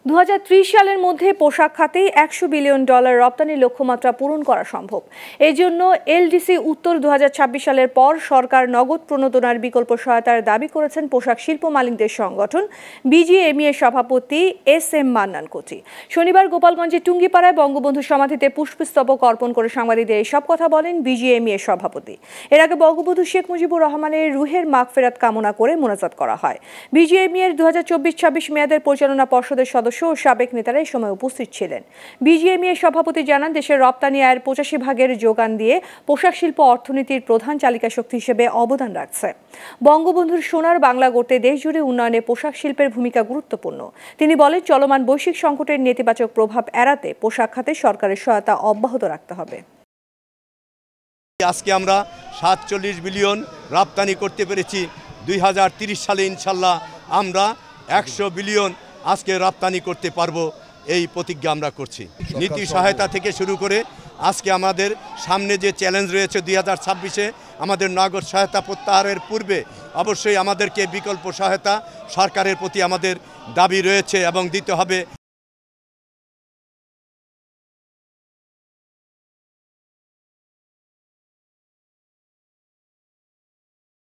2030 সালের মধ্যে পোশাক খাতে $100 বিলিয়ন রপ্তানির লক্ষ্যমাত্রা পূরণ করা সম্ভব। এই জন্য এলডিসি উত্তর 2026 সালের পর সরকার নগদ প্রণোদনার বিকল্প সহায়তার দাবি করেছেন পোশাক শিল্প মালিকদের সংগঠন বিজিএমইএ সভাপতি এস.এম. মান্নান কোটি। শনিবার গোপালগঞ্জের টুঙ্গিপাড়ায় বঙ্গবন্ধু সমাধিতে পুষ্পস্তবক অর্পণ করে সাংবাদিকদের এসব কথা বলেন বিজিএমইএ সভাপতি। এর আগে বঙ্গবন্ধু শেখ মুজিবুর রহমানের রুহের মাগফিরাত কামনা করে মোনাজাত করা হয়। বিজিএমইএর 2024-26 মেয়াদের পরিচালনা পর্ষদের সদস্য ও সাবেক নেতারা এই সময় উপস্থিত ছিলেন। বিজিএমইএ সভাপতি জানান, দেশের রপ্তানি আয়ের 85% যোগান দিয়ে পোশাক শিল্প অর্থনীতির প্রধান চালিকা শক্তি হিসেবে অবদান রাখছে। বঙ্গবন্ধুর সোনার বাংলা গড়তে দেশজুড়ে উন্নয়নে পোশাক শিল্পের ভূমিকা গুরুত্বপূর্ণ। তিনি বলেন, চলমান বৈশ্বিক সংকটের নেতিবাচক প্রভাব এড়াতে পোশাক খাতে সরকারের সহায়তা অব্যাহত রাখতে হবে। আজকে আমরা 47 বিলিয়ন রপ্তানি করতে পেরেছি। 2030 সালে ইনশাল্লাহ আমরা 100 বিলিয়ন আজকে রপ্তানি করতে পারবো, এই প্রতিজ্ঞা আমরা করছি। নীতি সহায়তা থেকে শুরু করে আজকে আমাদের সামনে যে চ্যালেঞ্জ রয়েছে 2026-এ আমাদের নগদ সহায়তা প্রত্যাহারের পূর্বে অবশ্যই আমাদেরকে বিকল্প সহায়তা সরকারের প্রতি আমাদের দাবি রয়েছে এবং দিতে হবে।